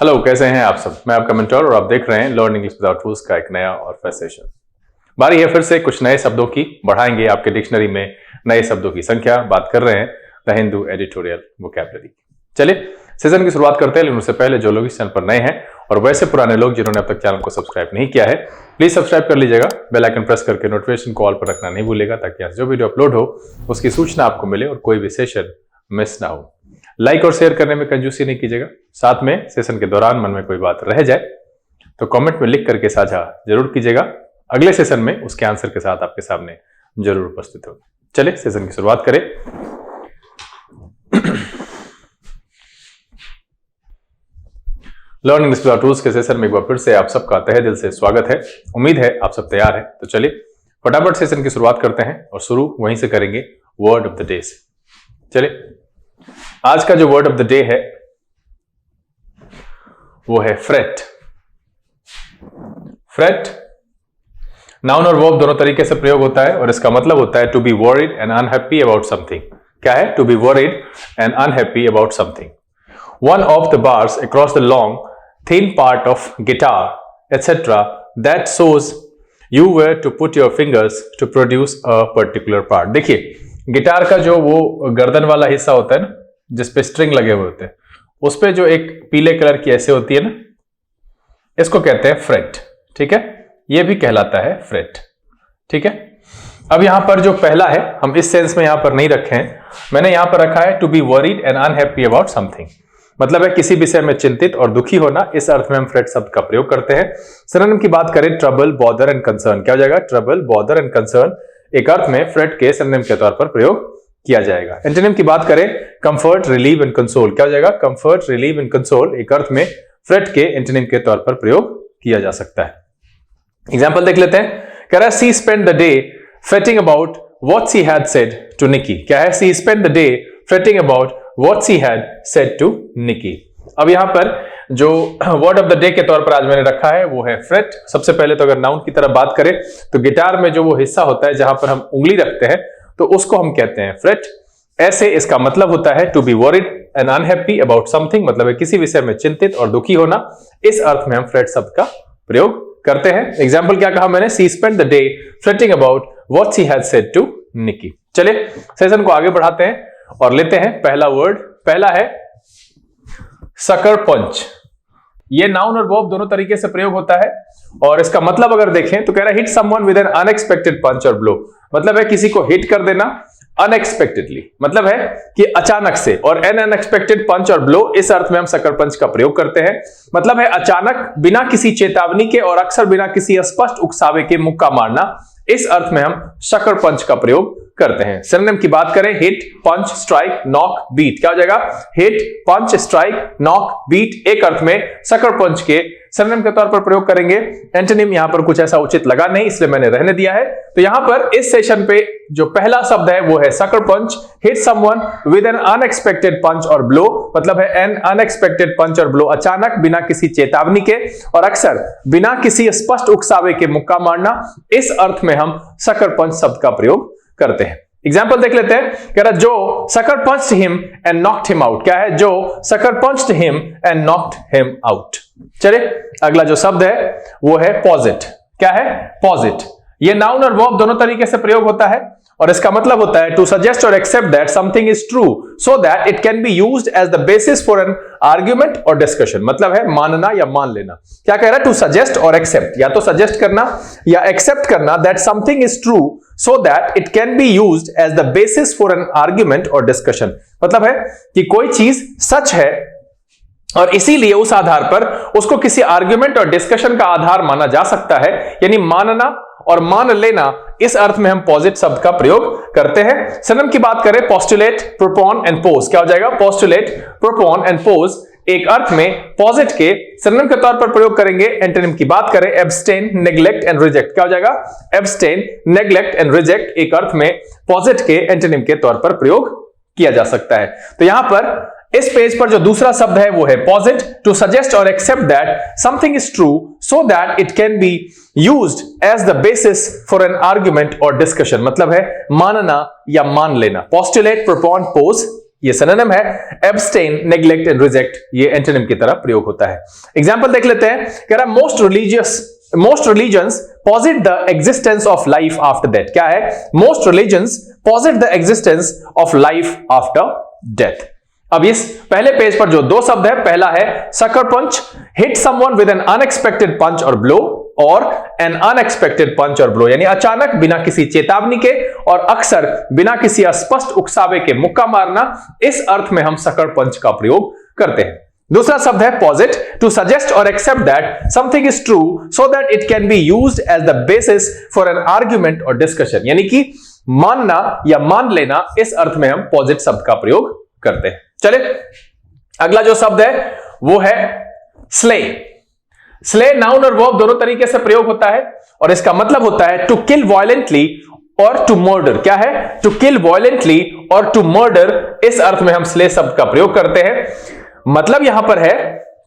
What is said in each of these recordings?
Hello, कैसे हैं आप सब। मैं आपका मेंटर और आप देख रहे हैं लर्न इंग्लिश विदाउट रूल्स का एक नया और फ्रेश सेशन। बारी है फिर से कुछ नए शब्दों की, बढ़ाएंगे आपके डिक्शनरी में नए शब्दों की संख्या। बात कर रहे हैं द हिंदू एडिटोरियल वोकैबुलरी। चलिए सेशन की शुरुआत करते हैं, लेकिन उससे पहले जो लोग इस चैनल पर नए हैं और वैसे पुराने लोग जिन्होंने अब तक चैनल को सब्सक्राइब नहीं किया है, प्लीज सब्सक्राइब कर लीजिएगा। बेल आइकन प्रेस करके नोटिफिकेशन को ऑल पर रखना नहीं भूलेगा, ताकि आज जो वीडियो अपलोड हो उसकी सूचना आपको मिले और कोई भी सेशन मिस ना हो। लाइक और शेयर करने में कंजूसी नहीं कीजिएगा। साथ में सेशन के दौरान मन में कोई बात रह जाए तो कमेंट में लिख करके साझा जरूर कीजिएगा। अगले सेशन में उसके आंसर के साथ आपके सामने जरूर उपस्थित होगा। चलिए सेशन की शुरुआत करें। लर्न इंग्लिश विदाउट रूल्स के सेशन में एक बार फिर से आप सबका तहे दिल से स्वागत है। उम्मीद है आप सब तैयार हैं। तो चलिए फटाफट सेशन की शुरुआत करते हैं और शुरू वहीं से करेंगे वर्ड ऑफ द डे से। चलिए आज का जो वर्ड ऑफ द डे है वो है फ्रेट। फ्रेट नाउन और वर्ब दोनों तरीके से प्रयोग होता है और इसका मतलब होता है to be worried and unhappy about something. क्या है? To be worried and unhappy about something. One of the bars across the long, thin part of guitar, etc. that shows you where to put your fingers to produce a particular part. देखिए guitar का जो वो गर्दन वाला हिस्सा होता है ना, जिसपे स्ट्रिंग लगे हुए होते हैं, उस पे जो एक पीले कलर की ऐसे होती है ना, इसको कहते हैं फ्रेट। ठीक है, ये भी कहलाता है फ्रेट। ठीक है, अब यहां पर जो पहला है हम इस सेंस में यहां पर नहीं रखे हैं, मैंने यहां पर रखा है to be worried and unhappy about something. मतलब है किसी विषय में चिंतित और दुखी होना। इस अर्थ में हम फ्रेट शब्द का प्रयोग करते हैं। सिनोनिम की बात करें ट्रबल, बॉदर एंड कंसर्न। क्या हो जाएगा? ट्रबल, बॉदर एंड कंसर्न एक अर्थ में फ्रेट के सिनोनिम के तौर पर प्रयोग किया जाएगा। एंटोनिम की बात करें कंफर्ट, रिलीव एंड कंसोल। क्या हो जाएगा? कंफर्ट, रिलीव एंड कंसोल एक अर्थ में फ्रेट के एंटोनिम के तौर पर प्रयोग किया जा सकता है। एग्जाम्पल देख लेते हैं। कह रहा है see spend the day fretting about what she had said to Nikki। क्या है? She spent the day fretting about what she had said to Nikki। अब यहां पर जो वर्ड ऑफ द डे के तौर पर आज मैंने रखा है वो है फ्रेट। सबसे पहले तो अगर नाउन की तरफ बात करें तो गिटार में जो वो हिस्सा होता है जहां पर हम उंगली रखते हैं तो उसको हम कहते हैं फ्रेट। ऐसे इसका मतलब होता है to be worried and unhappy about something, मतलब है किसी विषय में चिंतित और दुखी होना। इस अर्थ में हम फ्रेट शब्द का प्रयोग करते हैं। एग्जाम्पल क्या कहा मैंने? See spend the day fretting about what she had said to Nikki. चलिए सेशन को आगे बढ़ाते हैं और लेते हैं पहला वर्ड। पहला है सकर पंच। ये नाउन और वर्ब दोनों तरीके से प्रयोग होता है और इसका मतलब अगर देखें तो कह रहा है hit someone with an unexpected punch or blow. मतलब है किसी को हिट कर देना अनएक्सपेक्टेडली, मतलब है कि अचानक से। और N unexpected punch or blow इस अर्थ में हम सकर पंच का प्रयोग करते हैं। मतलब है अचानक, बिना किसी चेतावनी के और अक्सर बिना किसी स्पष्ट उकसावे के मुक्का मारना। इस अर्थ में हम सकर पंच का प्रयोग करते हैं। सिनोनिम की बात करें हिट, पंच, स्ट्राइक, नॉक, बीट। क्या हो जाएगा? हिट, पंच, स्ट्राइक, नॉक, बीट एक अर्थ में सकर पंच के सिनोनिम के तौर पर प्रयोग करेंगे। एंटोनिम यहां पर कुछ ऐसा उचित लगा नहीं, इसलिए मैंने रहने दिया है। तो यहां पर इस सेशन पे जो पहला शब्द है वो है sucker punch. Hit someone with an unexpected punch or blow, मतलब है N unexpected punch or blow, अचानक बिना किसी चेतावनी के और अक्सर बिना किसी स्पष्ट उकसावे के मुक्का मारना। इस अर्थ में हम सकर पंच शब्द का प्रयोग करते हैं। एग्जाम्पल देख लेते हैं। कह रहा जो sucker punched him and knocked him out. क्या है? जो sucker punched him and knocked him out. चलिए अगला जो शब्द है वो है पॉजिट। क्या है? पॉजिट। ये नाउन और वर्ब दोनों तरीके से प्रयोग होता है और इसका मतलब होता है टू सजेस्ट और accept that something is true so that it can be used as the basis for an argument और डिस्कशन। मतलब है मानना या मान लेना। क्या कह रहा है? टू सजेस्ट और एक्सेप्ट, या तो सजेस्ट करना या एक्सेप्ट करना that something is true so that it can be used as the basis for an argument और डिस्कशन। मतलब है कि कोई चीज सच है और इसीलिए उस आधार पर उसको किसी आर्ग्यूमेंट और डिस्कशन का आधार माना जा सकता है। यानी मानना और मान लेना, इस अर्थ में हम पॉजिट शब्द का प्रयोग करते हैं। सिनोनिम की बात करें पोस्टुलेट, प्रोपोन एंड पोज। क्या हो जाएगा? पोस्टुलेट, प्रोपोन एंड पोज एक अर्थ में पॉजिट के सिनोनिम के तौर पर प्रयोग करेंगे। एंटोनिम की बात करें एब्सटेन, नेग्लेक्ट एंड रिजेक्ट। क्या हो जाएगा? एब्सटेन, नेग्लेक्ट एंड रिजेक्ट एक अर्थ में पॉजिट के एंटोनिम के तौर पर प्रयोग किया जा सकता है। तो यहां पर इस पेज पर जो दूसरा शब्द है वो है पॉजिट। टू सजेस्ट और accept that something is true so that it can be used as the basis for an argument और डिस्कशन। मतलब है मानना या मान लेना। पोस्टुलेट, प्रोपोन, पोज ये सिनोनिम है। एब्सटेन, नेग्लेक्ट एंड रिजेक्ट ये एंटोनिम की तरह प्रयोग होता है। एग्जांपल देख लेते हैं। कह रहा most religions posit the existence of life after death। क्या है? Most religions posit the existence of life after death। अब इस पहले पेज पर जो दो शब्द है, पहला है sucker punch, hit someone with an unexpected punch or blow, और an unexpected punch or blow यानी अचानक बिना किसी चेतावनी के और अक्सर बिना किसी स्पष्ट उकसावे के मुक्का मारना। इस अर्थ में हम sucker punch का प्रयोग करते हैं। दूसरा शब्द है posit, to suggest or accept that something is true so that it can be used as the basis for an argument or discussion। यानी कि मानना या मान लेना, इस अर्थ में हम posit शब्द का प्रयोग करते हैं। चले अगला जो शब्द है वो है slay। slay नाउन और वर्ब दोनों तरीके से प्रयोग होता है और इसका मतलब होता है टू किल वायलेंटली और टू मर्डर। क्या है? टू किल वायलेंटली और टू मर्डर, इस अर्थ में हम slay शब्द का प्रयोग करते हैं। मतलब यहां पर है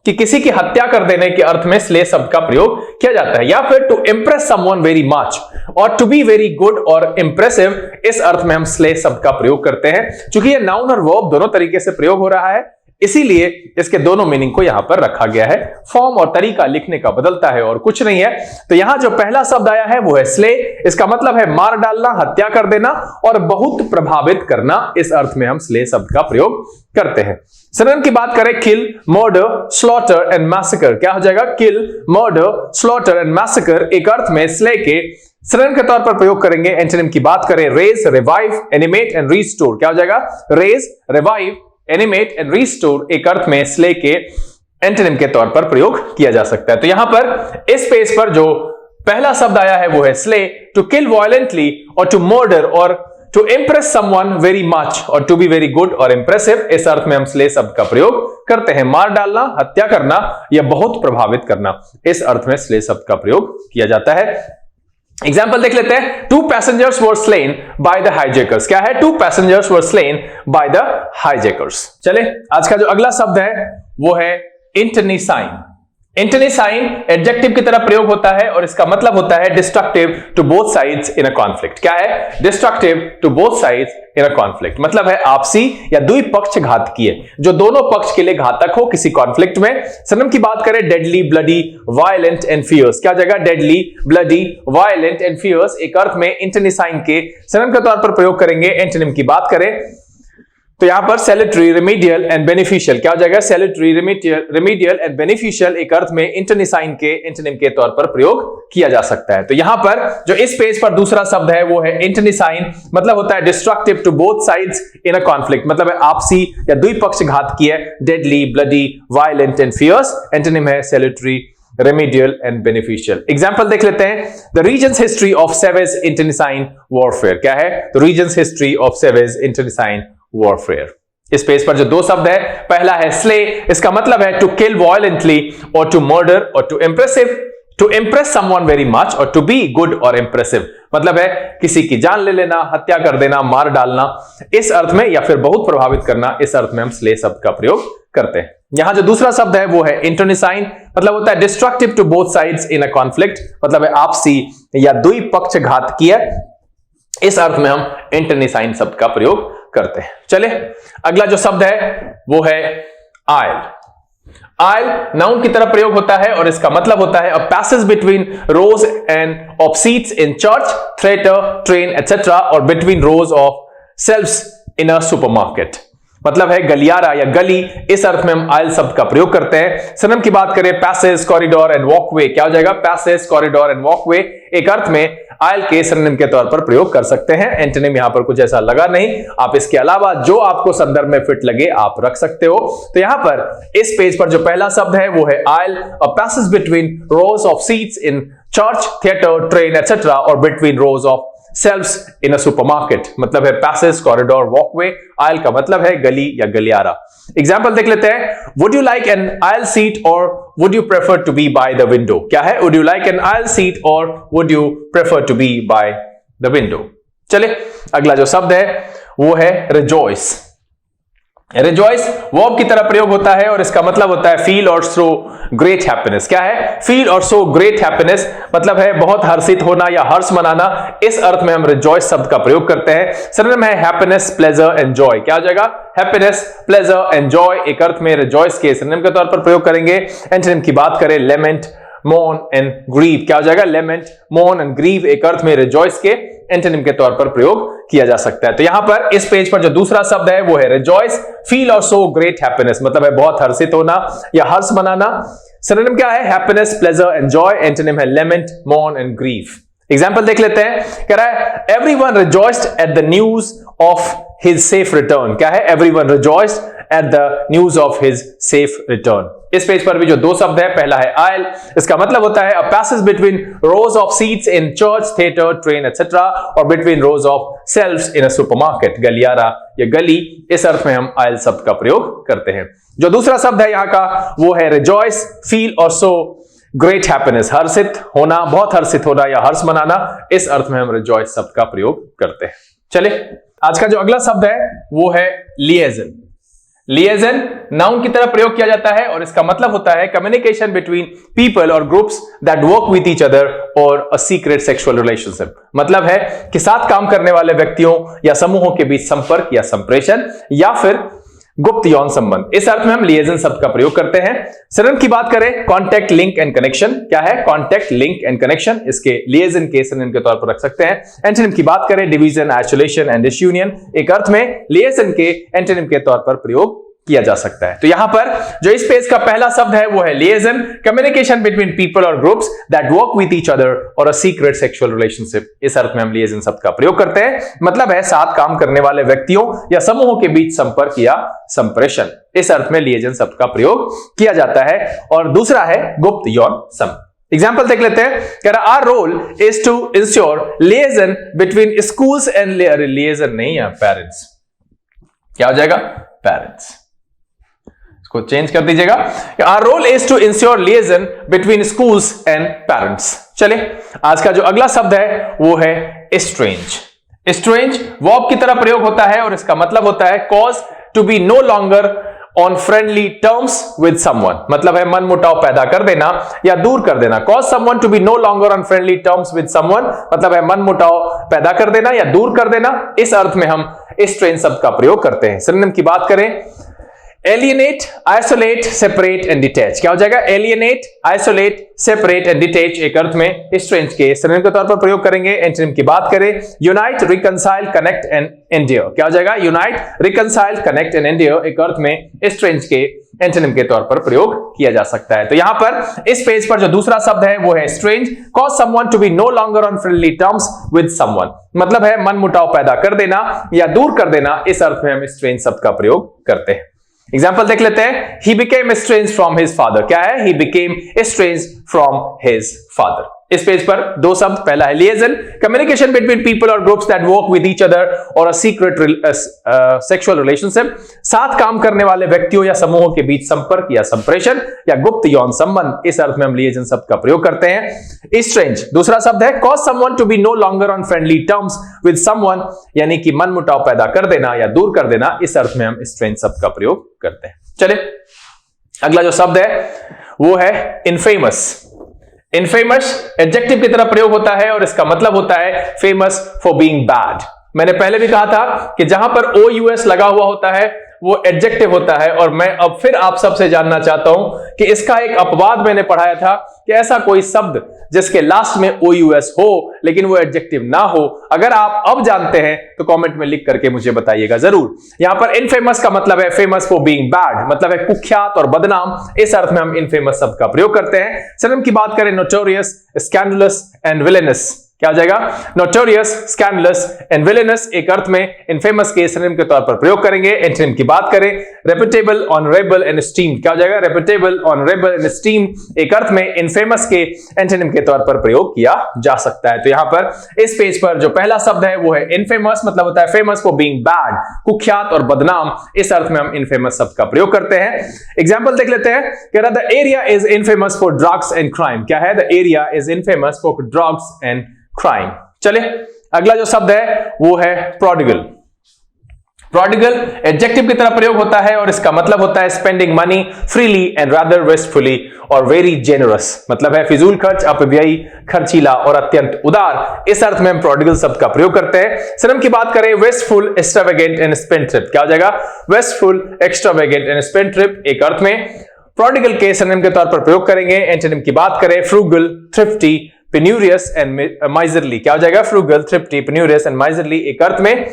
कि किसी की हत्या कर देने के अर्थ में slay शब्द का प्रयोग किया जाता है, या फिर to impress someone very much और टू बी वेरी गुड और इंप्रेसिव, इस अर्थ में हम slay शब्द का प्रयोग करते हैं। चूंकि ये नाउन और वर्ब दोनों तरीके से प्रयोग हो रहा है, इसीलिए इसके दोनों मीनिंग को यहां पर रखा गया है। फॉर्म और तरीका लिखने का बदलता है और कुछ नहीं है। तो यहां जो पहला शब्द आया है वो है slay। इसका मतलब है मार डालना, हत्या कर देना और बहुत प्रभावित करना। इस अर्थ में हम slay शब्द का प्रयोग करते हैं। सिनोनिम की बात करें, किल, मर्डर, स्लॉटर एंड मैसेकर। क्या हो जाएगा? किल, मर्डर, स्लॉटर एंड मैसेकर एक अर्थ में slay के सिनोनिम के तौर पर प्रयोग करेंगे। एंटोनिम की बात करें, raise, revive, animate and restore. क्या हो जाएगा? Raise, revive, animate and restore एक अर्थ में slay के एंटोनिम के तौर पर प्रयोग किया जा सकता है। तो यहां पर इस पेज पर जो पहला शब्द आया है वो है slay, टू किल वायलेंटली और टू मर्डर और to impress someone very much और टू बी वेरी गुड और इंप्रेसिव, इस अर्थ में हम slay शब्द का प्रयोग करते हैं। मार डालना, हत्या करना या बहुत प्रभावित करना, इस अर्थ में slay शब्द का प्रयोग किया जाता है। एग्जाम्पल देख लेते हैं। Two passengers were slain by the hijackers. क्या है? Two passengers were slain by the hijackers. चले आज का जो अगला शब्द है वो है इंटरनिसाइन। इंटरनिसाइन एडजेक्टिव की तरह प्रयोग होता है और इसका मतलब होता है destructive to both sides in a conflict. क्या है? Destructive to both sides in a conflict मतलब है आपसी या द्विपक्ष घातकीय, जो दोनों पक्ष के लिए घातक हो किसी कॉन्फ्लिक्ट में। सिनोनिम की बात करें, deadly, bloody, violent and fierce. क्या जगह? Deadly, bloody, violent and fierce एक अर्थ में इंटरनिसाइन के सिनोनिम के तौर पर प्रयोग करेंगे। एंटोनिम की बात करें तो यहां पर सैलिटरी, रेमेडियल एंड बेनिफिशियल। क्या हो जाएगा? सैलिटरी, रेमेडियल एंड बेनिफिशियल एक अर्थ में इंटरनिसाइन के एंटोनिम के तौर पर प्रयोग किया जा सकता है। तो यहां पर जो इस पेज पर दूसरा शब्द है वो है इंटरनिसाइन, मतलब होता है destructive to both sides in a conflict, मतलब है आपसी या द्विपक्ष घातकीय। Deadly, bloody, violent and fierce antonym है salutary, remedial and beneficial। Example देख लेते हैं। The region's history of savage internecine warfare। क्या है? The region's history of savage internecine warfare। इस पेज पर जो दो शब्द है, पहला है slay, इसका मतलब है to kill violently or to murder or to impress someone very much और to be good or impressive मतलब है किसी की जान ले लेना, हत्या कर देना, मार डालना, इस अर्थ में, या फिर बहुत प्रभावित करना, इस अर्थ में हम slay शब्द का प्रयोग करते हैं। यहां जो दूसरा शब्द है वो है इंटरनिसाइन, मतलब होता है destructive to both sides in a conflict, मतलब है आपसी या द्विपक्ष घातकीय, इस अर्थ में हम इंटरनिसाइन शब्द का प्रयोग करते हैं। चले अगला जो शब्द है वो है आयल। आयल नाउन की तरह प्रयोग होता है और इसका मतलब होता है a passage between rows and of seats in church, theatre, train etcetera और between rows of shelves in a supermarket, मतलब है गलियारा या गली, इस अर्थ में हम आयल शब्द का प्रयोग करते हैं। सिनोनिम की बात करें, पैसेज, कॉरिडोर एंड वॉकवे। क्या हो जाएगा? पैसेज, कॉरिडोर एंड वॉकवे एक अर्थ में आयल के सिनोनिम के तौर पर प्रयोग कर सकते हैं। एंटोनिम यहां पर कुछ ऐसा लगा नहीं, आप इसके अलावा जो आपको संदर्भ में फिट लगे आप रख सकते हो। तो यहां पर इस पेज पर जो पहला शब्द है वो है aisle, a passage between rows of seats in church, theatre, train etcetera और between rows of shelves in a supermarket, मतलब है पैसेज, कॉरिडोर, वॉकवे। आयल का मतलब है गली या गलियारा। एग्जाम्पल देख लेते हैं। Would you like an aisle seat or would you prefer to be by the window. क्या है? Would you like an aisle seat or would you prefer to be by the window. चले अगला जो शब्द है वो है रिजॉइस। रिजॉइस वर्ब की तरह प्रयोग होता है और इसका मतलब होता है फील और शो ग्रेट हैप्पीनेस। क्या है? फील और शो ग्रेट हैप्पीनेस मतलब है बहुत हर्षित होना या हर्ष मनाना। इस अर्थ में हम रिजॉइस शब्द का प्रयोग करते हैं। सिनोनिम है हैप्पीनेस, प्लेजर एंड जॉय। क्या हो जाएगा? हैप्पीनेस, प्लेजर एंड जॉय एक अर्थ में रिजॉइस के सिनोनिम के तौर पर प्रयोग करेंगे। एंटोनिम की बात करें लेमेंट, मोर्न एंड ग्रीव। क्या हो जाएगा? लेमेंट, मोर्न एंड ग्रीव एक अर्थ में रिजॉइस के एंटोनिम के तौर पर प्रयोग किया जा सकता है। तो यहां पर इस पेज पर जो दूसरा शब्द है वो है रिजॉइस, फील और शो ग्रेट हैप्पीनेस मतलब है बहुत हर्षित होना या हर्ष मनाना। सिनोनिम क्या है? Happiness, pleasure and joy. Antonym है lament, mourn and grieve. Example देख लेते हैं। कह रहा है everyone rejoiced at the news of his safe return. क्या है? Everyone rejoiced at the news of his safe return. इस पेज पर भी जो दो शब्द है, पहला है आयल, इसका मतलब होता है a passage between rows of seats in church, theatre, train etcetera, और between rows of shelves in a supermarket, गलियारा या गली। इस अर्थ में हम आयल शब्द का प्रयोग करते हैं। जो दूसरा शब्द है यहां का वो है रिजॉइस, फील और शो ग्रेट हैप्पीनेस, हर्षित होना, बहुत हर्षित होना या हर्ष मनाना। इस अर्थ में हम रिजॉइस शब्द का प्रयोग करते हैं। चलिए आज का जो अगला शब्द है वो है लिएजन। लिएजन नाउन की तरह प्रयोग किया जाता है और इसका मतलब होता है कम्युनिकेशन बिटवीन पीपल और groups that work with each other और अ सीक्रेट सेक्सुअल रिलेशनशिप। मतलब है कि साथ काम करने वाले व्यक्तियों या समूहों के बीच संपर्क या संप्रेषण या फिर गुप्त यौन संबंध। इस अर्थ में हम लिएजन शब्द का प्रयोग करते हैं। सिनोनिम की बात करें कॉन्टैक्ट, लिंक एंड कनेक्शन। क्या है? कॉन्टैक्ट, लिंक एंड कनेक्शन इसके लिएजन के सिनोनिम के तौर पर रख सकते हैं। एंटोनिम की बात करें डिवीजन, आइसोलेशन एंड डिसयूनियन। एक अर्थ में लिएजन के एंटोनिम के तौर पर प्रयोग किया जा सकता है। तो यहां पर जो इस पेज का पहला शब्द है वो है लिएजन, कम्युनिकेशन बिटवीन पीपल और groups that work with each other और अ सीक्रेट सेक्सुअल रिलेशनशिप। इस अर्थ में हम लिएजन शब्द का प्रयोग करते हैं। मतलब है साथ काम करने वाले व्यक्तियों या समूहों के बीच संपर्क या संप्रेषण। इस अर्थ में लिएजन शब्द का प्रयोग किया जाता है। और दूसरा है गुप्त यौन संबंध। एग्जाम्पल देख लेते हैं। कह रहा our role is to ensure liaison between schools and liaison नहीं है पेरेंट्स। क्या हो जाएगा? पेरेंट्स को चेंज कर दीजिएगा। Our role is to ensure liaison between schools and parents। चले आज का जो अगला शब्द है वो है strange। strange वर्ब की तरह प्रयोग होता है और इसका मतलब होता है cause to be no longer on friendly terms with someone। मतलब है मन मुटाव पैदा कर देना या दूर कर देना। cause someone to be no longer on friendly terms with someone मतलब है मन मुटाव पैदा कर देना या दूर कर देना। इस अर्थ में हम strange शब्द का प्रयोग करते हैं। सिनोनिम की बात करें alienate, isolate, separate and detach. क्या हो जाएगा? Alienate, isolate, separate and detach एक अर्थ में स्ट्रेंज के सिनोनिम के तौर पर प्रयोग करेंगे। एंटोनिम की बात करें यूनाइट, रिकंसाइल, कनेक्ट एंड एंडियर। क्या हो जाएगा? यूनाइट, रिकंसाइल, कनेक्ट एंड एंडियर एक अर्थ में स्ट्रेंज के एंटोनिम के तौर पर प्रयोग किया जा सकता है। तो यहां पर इस पेज पर जो दूसरा शब्द है वो है estrange, cause someone to be no longer on friendly terms with someone. मतलब है मन मुटाव पैदा कर देना या दूर कर देना। इस अर्थ में हम स्ट्रेंज शब्द का प्रयोग करते हैं। एग्जाम्पल देख लेते हैं। He became estranged from his father। क्या है? He became estranged from his father। इस पेज पर दो शब्द, पहला है लिएजन, कम्युनिकेशन बिटवीन पीपल और groups that work with each other और अ सीक्रेट सेक्सुअल रिलेशनशिप। साथ काम करने वाले व्यक्तियों या समूहों के बीच संपर्क या संप्रेषण या गुप्त यौन संबंध। इस अर्थ में हम लिएजन शब्द का प्रयोग करते हैं। स्ट्रेंज दूसरा शब्द है cause someone to be no longer on friendly terms with someone यानी कि मन मुटाव पैदा कर देना या दूर कर देना। इस अर्थ में हम स्ट्रेंज शब्द का प्रयोग करते हैं। चले अगला जो शब्द है वो है इनफेमस। इनफेमस एडजेक्टिव की तरह प्रयोग होता है और इसका मतलब होता है फेमस फॉर बीइंग बैड। मैंने पहले भी कहा था कि जहां पर OUS लगा हुआ होता है वो एडजेक्टिव होता है। और मैं अब फिर आप सबसे जानना चाहता हूं कि इसका एक अपवाद मैंने पढ़ाया था कि ऐसा कोई शब्द जिसके लास्ट में OUS हो लेकिन वो एडजेक्टिव ना हो। अगर आप अब जानते हैं तो कमेंट में लिख करके मुझे बताइएगा जरूर। यहां पर इनफेमस का मतलब है फेमस फॉर बीइंग बैड, मतलब है कुख्यात और बदनाम। इस अर्थ में हम इनफेमस शब्द का प्रयोग करते हैं। सिनोनिम की बात करें नोटोरियस, स्कैंडलस एंड विलेनस। क्या हो जाएगा? नोटोरियस, स्कैंडलस एंड विलेनस एक अर्थ में इनफेमस के सिनोनिम के तौर पर प्रयोग करेंगे। एंटोनिम की बात करें रेपुटेबल, ऑनरेबल एंड एस्टीम्ड। क्या हो जाएगा? रेपुटेबल, ऑनरेबल एंड एस्टीम्ड एक अर्थ में इनफेमस के एंटोनिम के तौर पर प्रयोग किया जा सकता है। तो यहां पर इस पेज पर जो पहला शब्द है वो है इनफेमस, मतलब होता है फेमस फॉर बीइंग बैड, कुख्यात और बदनाम। इस अर्थ में हम इनफेमस शब्द का प्रयोग करते हैं। एग्जाम्पल देख लेते हैं। कह रहा the area is infamous for drugs and crime. क्या है? The area is infamous for drugs and crime. चले अगला जो शब्द है वो है प्रोडिगल। प्रोडिगल एडजेक्टिव की तरह प्रयोग होता है और इसका मतलब होता है spending money freely and rather wastefully और वेरी जेनरस, मतलब है फिजूल खर्च, अपव्ययी, खर्चीला और अत्यंत उदार। इस अर्थ में हम प्रोडिगल शब्द का प्रयोग करते हैं। सिनोनिम की बात करें, वेस्टफुल, एक्स्ट्रावेगेंट एंड स्पेंडथ्रिफ्ट। क्या हो जाएगा? वेस्टफुल, एक्स्ट्रावेगेंट एंड स्पेंडथ्रिफ्ट एक अर्थ में प्रोडिगल के सिनोनिम के तौर पर प्रयोग करेंगे। एंटोनिम की बात करें, फ्रूगल, थ्रिफ्टी, पेन्यूरियस एंड माइजरली। क्या हो जाएगा? फ्रूगल, थ्रिफ्टी, पेन्यूरियस एंड माइजरली एक अर्थ में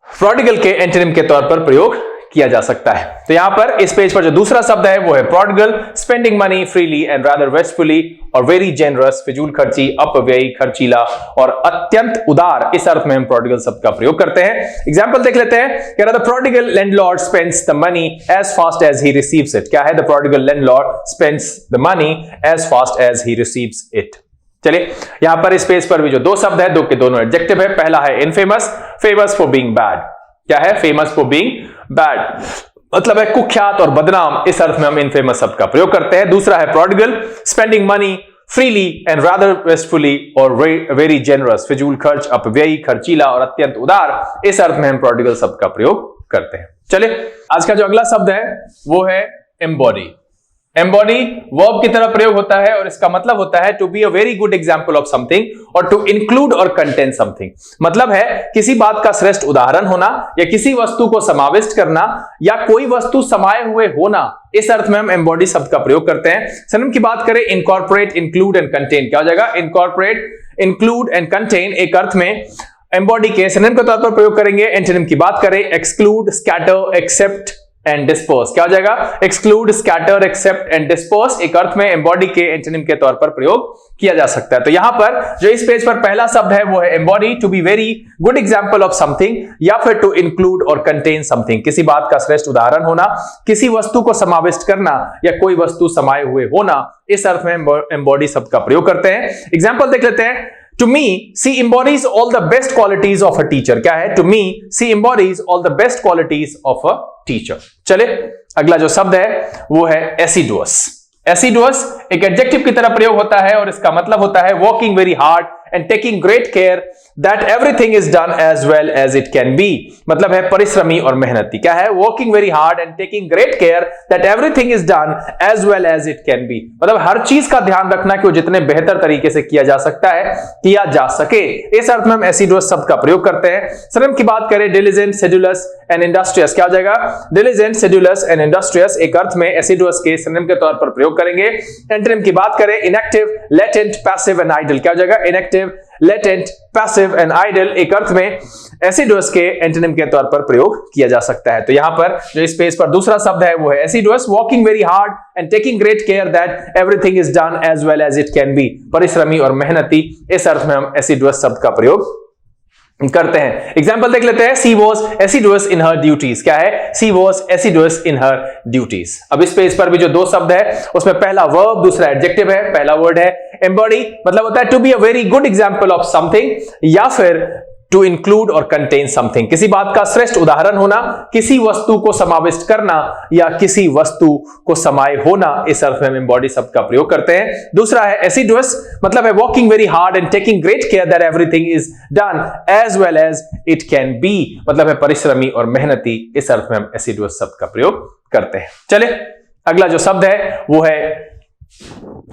प्रोडिगल के एंटोनिम के तौर पर प्रयोग किया जा सकता है। तो यहां पर इस पेज पर जो दूसरा शब्द है वो है prodigal, spending money freely and rather wastefully और वेरी जेनरस, फिजूल खर्ची, अपव्ययी, खर्चीला और अत्यंत उदार। इस अर्थ में हम प्रोडिगल शब्द का प्रयोग करते हैं। एग्जांपल देख लेते हैं। कह रहा, the prodigal landlord spends the money as fast as he receives it. क्या है? The prodigal landlord spends the money as fast as he receives it. चलिए, यहां पर इस पेज पर भी जो दो शब्द है, दो के दोनों एडजेक्टिव है। पहला है infamous, famous for being bad. क्या है? फेमस फॉर बीइंग बैड, मतलब है कुख्यात और बदनाम। इस अर्थ में हम इनफेमस शब्द का प्रयोग करते हैं। दूसरा है prodigal, spending money freely and rather wastefully और वेरी जेनरस, फिजूल खर्च, अपव्ययी, खर्चीला और अत्यंत उदार। इस अर्थ में हम प्रोडिगल शब्द का प्रयोग करते हैं। चलिए, आज का जो अगला शब्द है वो है एम्बॉडी। एम्बॉडी वर्ब की तरह प्रयोग होता है और इसका मतलब होता है to be a very good example of something और टू इंक्लूड और कंटेन समथिंग। मतलब है किसी बात का श्रेष्ठ उदाहरण होना या किसी वस्तु को समाविष्ट करना या कोई वस्तु समाये हुए होना। इस अर्थ में हम एम्बॉडी शब्द का प्रयोग करते हैं। सिनोनिम की बात करें, इनकॉर्पोरेट, इंक्लूड एंड कंटेन। क्या हो जाएगा? इनकॉर्पोरेट, इंक्लूड एंड कंटेन एक अर्थ में एम्बॉडी के सिनोनिम के तौर पर प्रयोग करेंगे। एंटोनिम की बात करें, exclude, scatter, except and disperse. क्या हो जाएगा? Exclude, scatter, except and disperse एक अर्थ में एम्बॉडी के एंटोनिम के तौर पर प्रयोग किया जा सकता है। तो यहां पर जो इस पेज पर पहला शब्द है वो है embody, to be very good example of something या फिर टू इंक्लूड और कंटेन समथिंग, किसी बात का श्रेष्ठ उदाहरण होना, किसी वस्तु को समाविष्ट करना या कोई वस्तु समाये हुए होना। इस अर्थ में एम्बॉडी शब्द का प्रयोग करते हैं। एग्जाम्पल देख लेते हैं। To me, she embodies all the best qualities of a teacher. क्या है? To me, she embodies all the best qualities of a teacher. चले, अगला जो शब्द है वो है assiduous. Assiduous एक एडजेक्टिव की तरह प्रयोग होता है और इसका मतलब होता है working very hard and taking great care that everything is done as well as it can be. मतलब है परिश्रमी और मेहनती। क्या है? working very hard and taking great care that everything is done as well as it can be. मतलब हर चीज का ध्यान रखना कि वो जितने बेहतर तरीके से किया जा सकता है किया जा सके। इस अर्थ में हम assiduous शब्द का प्रयोग करते हैं। सिनोनिम की बात करें, diligent, sedulous and industrious। क्या हो जाएगा? diligent, sedulous and industrious एक अर्थ में assiduous के सिनोनिम के तौर पर प्रयोग करेंगे। एंटोनिम की बात करें, inactive, latent, passive and idle। क्या हो जाएगा? inactive, latent, passive and idle एक अर्थ में assiduous के एंटोनिम के तौर पर प्रयोग किया जा सकता है। तो यहां पर जो इस पेज पर दूसरा शब्द है वो है assiduous, working very hard and taking great care that everything is done as well as it can be, परिश्रमी और मेहनती। इस अर्थ में हम assiduous शब्द का प्रयोग करते हैं। एग्जाम्पल देख लेते हैं। She was assiduous in her duties। क्या है? She was assiduous in her duties। अब इस पेज पर भी जो दो शब्द है उसमें पहला वर्ब, दूसरा एडजेक्टिव है। पहला वर्ड है एम्बॉडी, मतलब होता है to be a very good example of something या फिर टू इंक्लूड और कंटेन समथिंग, किसी बात का श्रेष्ठ उदाहरण होना, किसी वस्तु को समाविष्ट करना या किसी वस्तु को समाये होना। इस अर्थ में हम एम्बॉडी शब्द का प्रयोग करते हैं। दूसरा है assiduous, मतलब है working very hard and taking great care that everything is done as well as it can be, मतलब है परिश्रमी और मेहनती। इस अर्थ में हम assiduous शब्द का प्रयोग करते हैं। चले, अगला जो शब्द है वो है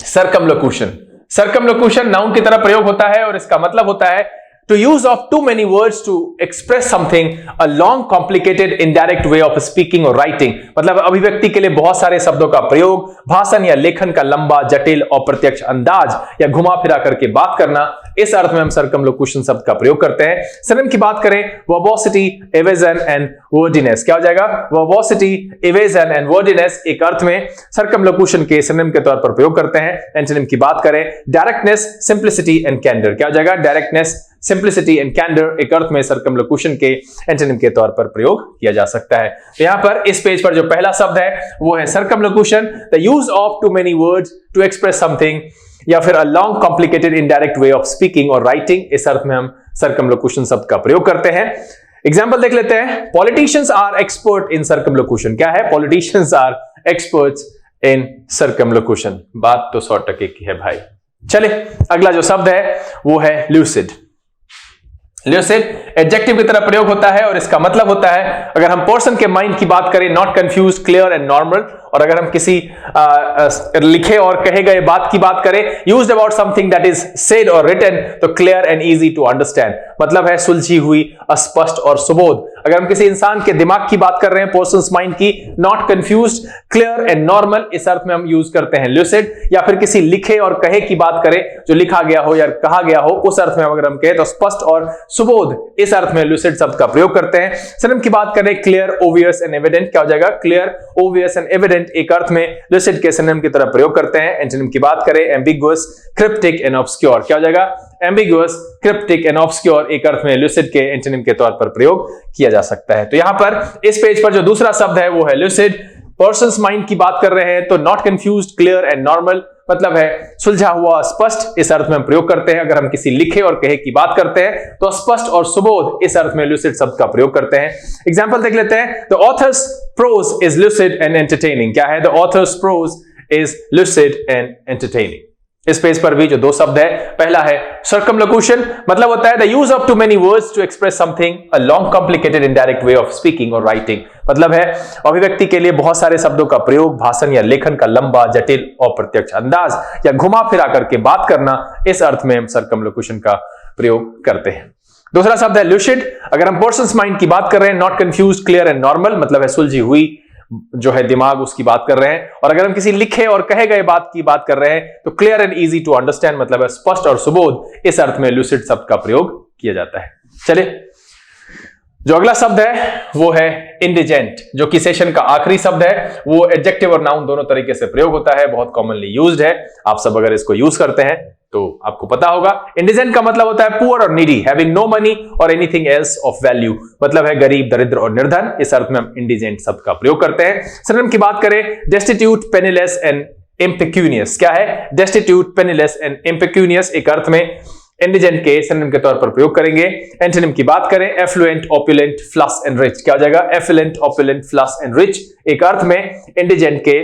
circumlocution। circumlocution नाउन की तरह प्रयोग होता है और इसका मतलब होता है to use of too many words to express something, a long complicated indirect way of speaking or writing। मतलब अभिव्यक्ति के लिए बहुत सारे शब्दों का प्रयोग, भाषण या लेखन का लंबा, जटिल और प्रत्यक्ष अंदाज या घुमा फिरा करके बात करना। इस अर्थ में हम circumlocution शब्द का प्रयोग करते हैं। सिनोनिम की बात करें, verbosity, evasion and wordiness। क्या हो जाएगा? verbosity, evasion and wordiness एक अर्थ में circumlocution के सिनोनिम के तौर पर प्रयोग करते हैं। एंटोनिम की बात करें, directness, simplicity and candor। क्या हो जाएगा? directness, सिंप्लिसिटी एंड कैंडर एक अर्थ में सर्कमलोक्यूशन के एंटोनिम के तौर पर प्रयोग किया जा सकता है। तो यहां पर इस पेज पर जो पहला शब्द है वो है circumlocution, the use of too many words to express something या फिर a long complicated indirect way of speaking और राइटिंग। इस अर्थ में हम सर्कमलोक्यूशन शब्द का प्रयोग करते हैं। एग्जाम्पल देख लेते हैं। Politicians are expert in circumlocution. क्या है? Politicians are experts in circumlocution. बात तो 100% की है भाई। चले, अगला जो शब्द है वो है ल्यूसिड। ल्यूसिड एडजेक्टिव की तरह प्रयोग होता है और इसका मतलब होता है, अगर हम पर्सन के माइंड की बात करें, not confuse, clear and normal. और अगर हम किसी लिखे और कहे गए बात की बात करें, used about something that is said और रिटन, तो clear and easy to understand, मतलब है सुलझी हुई, स्पष्ट और सुबोध। अगर हम किसी इंसान के दिमाग की बात कर रहे हैं, पर्सन्स माइंड की, not confused, clear and normal, इस अर्थ में हम यूज करते हैं ल्यूसिड। या फिर किसी लिखे और कहे की बात करें, जो लिखा गया हो या कहा गया हो, उस अर्थ में अगर हम कहें तो स्पष्ट और सुबोध, इस अर्थ में ल्यूसिड शब्द का प्रयोग करते हैं। सिनोनिम की बात करें, क्लियर, ओबियस एंड एविडेंट, क्या हो जाएगा? क्लियर, ओबियस एंड एविडेंट एक अर्थ में ल्यूसिड के सिनोनिम की तरह प्रयोग करते हैं। एंटोनिम की बात करें, एम्बिगुअस, क्रिप्टिक एंड ऑब्स्क्योर, क्या हो जाएगा? एम्बिगुअस, क्रिप्टिक एंड ऑब्स्क्योर एक अर्थ में ल्यूसिड के एंटोनिम के तौर पर प्रयोग किया जा सकता है। तो यहां पर इस पेज पर जो दूसरा शब्द है वो है ल्यूसिड। पर्सन्स माइंड की बात कर रहे हैं तो not confused, clear and normal, मतलब है सुलझा हुआ, स्पष्ट, इस अर्थ में हम प्रयोग करते हैं। अगर हम किसी लिखे और कहे की बात करते हैं तो स्पष्ट और सुबोध, इस अर्थ में ल्यूसिड शब्द का प्रयोग करते हैं। एग्जांपल देख लेते हैं। The author's prose is lucid and entertaining, क्या है? The author's prose is lucid and entertaining. इस पेज पर भी जो दो शब्द है, पहला है सर्कमलोक्यूशन, मतलब होता है the use of too many words to express something, a long complicated indirect way of speaking और राइटिंग, मतलब है अभिव्यक्ति के लिए बहुत सारे शब्दों का प्रयोग, भाषण या लेखन का लंबा, जटिल, अप्रत्यक्ष अंदाज या घुमा फिरा करके बात करना, इस अर्थ में हम सर्कमलोक्यूशन का प्रयोग करते हैं। दूसरा शब्द है ल्यूसिड। अगर हम पर्सन्स माइंड की बात कर रहे हैं, not confused, clear and normal, मतलब है सुलझी हुई, जो है दिमाग, उसकी बात कर रहे हैं। और अगर हम किसी लिखे और कहे गए बात की बात कर रहे हैं तो clear and easy to understand, मतलब है स्पष्ट और सुबोध, इस अर्थ में ल्यूसिड शब्द का प्रयोग किया जाता है। चलिए, जो अगला शब्द है वो है इंडिजेंट, जो कि सेशन का आखिरी शब्द है। वो एडजेक्टिव और नाउन दोनों तरीके से प्रयोग होता है, बहुत कॉमनली यूज्ड है। आप सब अगर इसको यूज करते हैं तो आपको पता होगा। इंडिजेंट का मतलब होता है पुअर और नीडी, हैविंग नो मनी और एनीथिंग एल्स ऑफ वैल्यू, मतलब है गरीब, दरिद्र और निर्धन, इस अर्थ में हम इंडिजेंट शब्द का प्रयोग करते हैं। सिनोनिम की बात करें, डेस्टिट्यूट, पेनिलेस एंड इम्पेक्यूनियस, क्या है? डेस्टिट्यूट, पेनिलेस एंड इम्पेक्यूनियस एक अर्थ में इंडिजेंट के सिनोनिम के तौर पर प्रयोग करेंगे। एंटोनिम की बात करें, एफ्लुएंट, ऑपुलेंट, फ्लस एंड रिच, क्या हो जाएगा? एफ्लुएंट, ऑपुलेंट, फ्लस एंड रिच एक अर्थ में इंडिजेंट के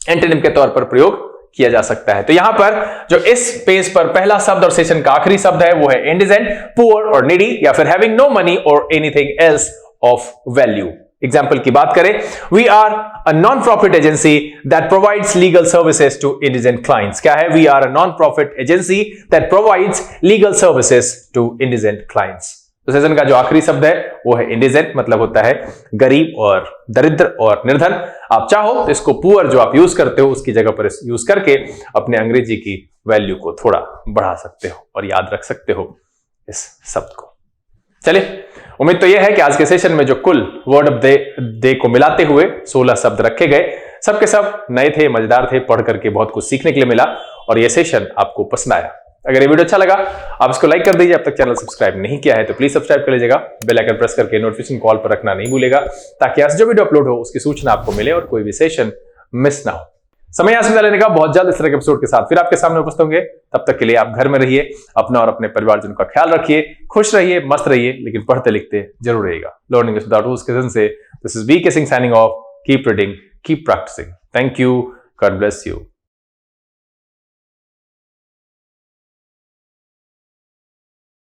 एंटोनिम के तौर पर प्रयोग किया जा सकता है। तो यहां पर जो इस पेज पर पहला शब्द और सेशन का आखिरी शब्द है वो है इंडिजेंट, पुअर और नीडी, या फिर हैविंग नो मनी और anything else of value. Example की बात करें, we are a non profit agency that provides legal services to indigent clients, क्या है? We are a non profit agency that provides legal services to indigent clients. तो session का जो आखिरी शब्द है वो है इंडिजेंट, मतलब होता है गरीब और दरिद्र और निर्धन। आप चाहो तो इसको पुअर जो आप यूज करते हो उसकी जगह पर यूज करके अपने अंग्रेजी की वैल्यू को थोड़ा बढ़ा सकते हो और याद रख सकते हो इस शब्द को। चलिए, उम्मीद तो यह है कि आज के सेशन में जो कुल वर्ड ऑफ डे को मिलाते हुए 16 शब्द रखे गए, सबके सब नए थे, मजेदार थे, पढ़ करके बहुत कुछ सीखने के लिए मिला और यह सेशन आपको पसंद आया। अगर ये वीडियो अच्छा लगा आप इसको लाइक कर दीजिए। अब तक चैनल सब्सक्राइब नहीं किया है तो प्लीज सब्सक्राइब कर लीजिएगा। बेल आइकन प्रेस करके नोटिफिकेशन कॉल पर रखना नहीं भूलेगा, ताकि आज जो वीडियो अपलोड हो उसकी सूचना आपको मिले और कोई भी सेशन मिस ना हो। समय यहां से लेने का, बहुत जल्द इस तरह के एपिसोड के साथ फिर आपके सामने उपस्थित होंगे। तब तक के लिए आप घर में रहिए, अपना और अपने परिवारजनों का ख्याल रखिए, खुश रहिए, मस्त रहिए, लेकिन पढ़ते लिखते जरूर रहिएगा। लर्निंग विदाउट रूल्स के से this is V K Singh signing off. Keep reading, keep practising. Thank you, God bless you.